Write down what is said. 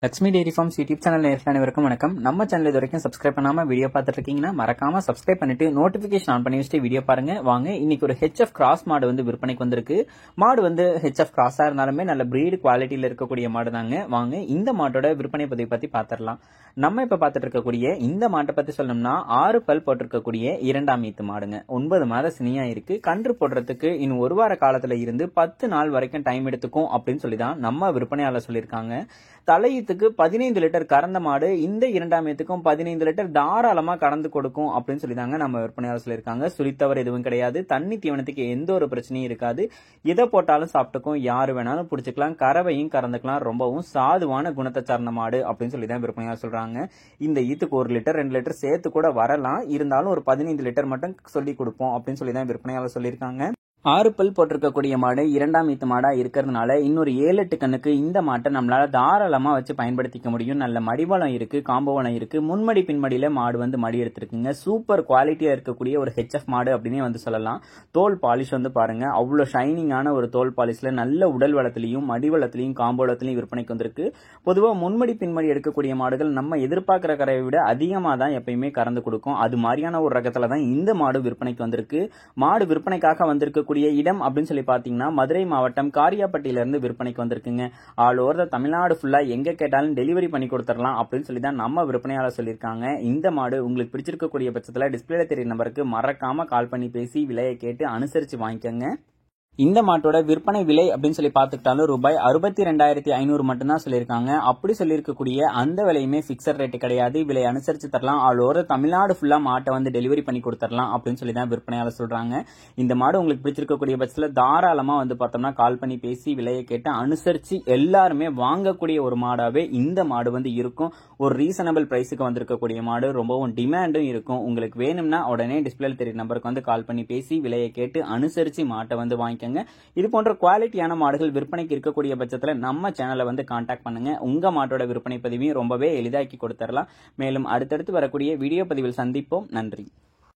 Lakshmi dairy farms YouTube channel நேயர்கள் அனைவருக்கும் வணக்கம். நம்ம சேனல் இது வரைக்கும் சப்ஸ்கிரைப் பண்ணாம வீடியோ பார்த்துட்டு இருக்கீங்கன்னா மறக்காம சப்ஸ்கிரைப் பண்ணிட்டு நோட்டிபிகேஷன் ஆன் பண்ணி வச்சுட்டு வீடியோ பாருங்க. வாங்க, இன்னைக்கு ஒரு ஹெச்எஃப் கிராஸ் மாடு வந்து விற்பனைக்கு வந்திருக்கு. மாடு வந்து ஹெச்எஃப் கிராஸா இருந்தாலுமே நல்ல பிரீடு குவாலிட்டியில இருக்கக்கூடிய மாடு தாங்க. வாங்க, இந்த மாட்டோட விற்பனை பதிவை பத்தி பாத்திரலாம். நம்ம இப்ப பாத்துட்டு இருக்கக்கூடிய இந்த மாட்டை பத்தி சொல்லணும்னா 6 பல் போட்டிருக்கக்கூடிய 2ஆம் ஈத்து மாடுங்க. 9 மாத சினியா இருக்கு. கன்று போடுறதுக்கு இன்னும் 1 வார காலத்துல இருந்து 10 நாள் வரைக்கும் டைம் எடுத்துக்கும் அப்படின்னு சொல்லிதான் நம்ம விற்பனையாளர் சொல்லியிருக்காங்க. தலையீத்துக்கு 15 லிட்டர் கறந்த மாடு இந்த 2ஆம் ஈத்துக்கும் 15 லிட்டர் தாராளமா கறந்து கொடுக்கும் அப்படின்னு சொல்லிதாங்க நம்ம விற்பனையாளர் சொல்லியிருக்காங்க. சுழித்தவர் எதுவும் கிடையாது. தண்ணி தீவனத்துக்கு எந்த ஒரு பிரச்சனையும் இருக்காது. எதை போட்டாலும் சாப்பிட்டுக்கும், யாரு வேணாலும் பிடிச்சிக்கலாம், கறவையும் கறந்துக்கலாம். ரொம்பவும் சாதுவான குணத்தை சார்ந்த மாடு அப்படின்னு சொல்லிதான் விற்பனையாளர் சொல்றாங்க. இந்த ஈத்துக்கு 1 லிட்டர் 2 லிட்டர் சேர்த்து கூட வரலாம். இருந்தாலும் ஒரு 15 லிட்டர் மட்டும் சொல்லி கொடுப்போம் அப்படின்னு சொல்லிதான் விற்பனையாளர் சொல்லியிருக்காங்க. 6 பல் போட்டிருக்கக்கூடிய மாடு 2ஆம் ஈத்து மாடா இருக்கிறதுனால இன்னொரு 7-8 கண்ணுக்கு இந்த மாட்டை நம்மளால தாராளமா வச்சு பயன்படுத்திக்க முடியும். நல்ல மடிவளம் இருக்கு, காம்பவளம் இருக்கு. முன்மடி பின்மடியில மாடு வந்து மடி எடுத்திருக்குங்க. சூப்பர் குவாலிட்டியா இருக்கக்கூடிய ஒரு ஹெச்எஃப் மாடு அப்படின்னே வந்து சொல்லலாம். தோல் பாலிஷ் வந்து பாருங்க, அவ்வளவு ஷைனிங்கான ஒரு தோல் பாலிஷ்ல நல்ல உடல் வளத்திலையும் மடிவளத்திலையும் காம்பவளத்திலையும் விற்பனைக்கு வந்திருக்கு. பொதுவா முன்மடி பின்மடி எடுக்கக்கூடிய மாடுகள் நம்ம எதிர்பார்க்கிற கரையை விட அதிகமா தான் எப்பயுமே கறந்து கொடுக்கும். அது மாதிரியான ஒரு ரகத்துல தான் இந்த மாடு விற்பனைக்கு வந்திருக்கு. மாடு விற்பனைக்காக வந்திருக்க இடம் அப்படின்னு சொல்லி பாத்தீங்கன்னா மதுரை மாவட்டம் காரியாப்பட்டியில இருந்து விற்பனைக்கு வந்திருக்குங்க. ஆல் ஓவர் தமிழ்நாடு ஃபுல்லா எங்க கேட்டாலும் டெலிவரி பண்ணி கொடுத்துடலாம் அப்படின்னு சொல்லி தான் நம்ம விற்பனையாளர் சொல்லியிருக்காங்க. இந்த மாடு உங்களுக்கு பிடிச்சிருக்கக்கூடிய பட்சத்துல டிஸ்பிளேல தெரியும் நம்பருக்கு மறக்காம கால் பண்ணி பேசி விலையை கேட்டு அனுசரிச்சு வாங்கிக்கோங்க. இந்த மாட்டோட விற்பனை விலை அப்படின்னு சொல்லி பாத்துக்கிட்டாலும் ரூபாய் 62,500 மட்டும்தான் சொல்லியிருக்காங்க. அப்படி சொல்லியிருக்கக்கூடிய அந்த விலையுமே பிக்சட் ரேட் கிடையாது. விலை அனுசரிச்சு தரலாம். ஆல் ஓவர் தமிழ்நாடு ஃபுல்லா மாட்டை வந்து டெலிவரி பண்ணி கொடுத்துடலாம் அப்படின்னு சொல்லி தான் விற்பனையாளர் சொல்றாங்க. இந்த மாடு உங்களுக்கு பிடிச்சிருக்கக்கூடிய பட்சத்துல தாராளமா வந்து பார்த்தோம்னா கால் பண்ணி பேசி விலையை கேட்டு அனுசரிச்சு எல்லாருமே வாங்கக்கூடிய ஒரு மாடாவே இந்த மாடு வந்து இருக்கும். ஒரு ரீசனபிள் பிரைஸுக்கு வந்திருக்கக்கூடிய மாடு, ரொம்பவும் டிமாண்டும் இருக்கும். உங்களுக்கு வேணும்னா உடனே டிஸ்பிளேல தெரியும் நம்பருக்கு வந்து கால் பண்ணி பேசி விலையை கேட்டு அனுசரிச்சு மாட்டை வந்து வாங்கிக்கோங்க. இது போன்ற குவாலிட்டியான மாடுகள் விற்பனைக்கு இருக்கக்கூடிய பட்சத்துல நம்ம சேனலை வந்து கான்டாக்ட் பண்ணுங்க. உங்க மாட்டோட விற்பனை பதிவையும் ரொம்பவே எளிதாக்கி கொடுத்துடலாம். மேலும் அடுத்தடுத்து வரக்கூடிய வீடியோ பதிவில் சந்திப்போம். நன்றி.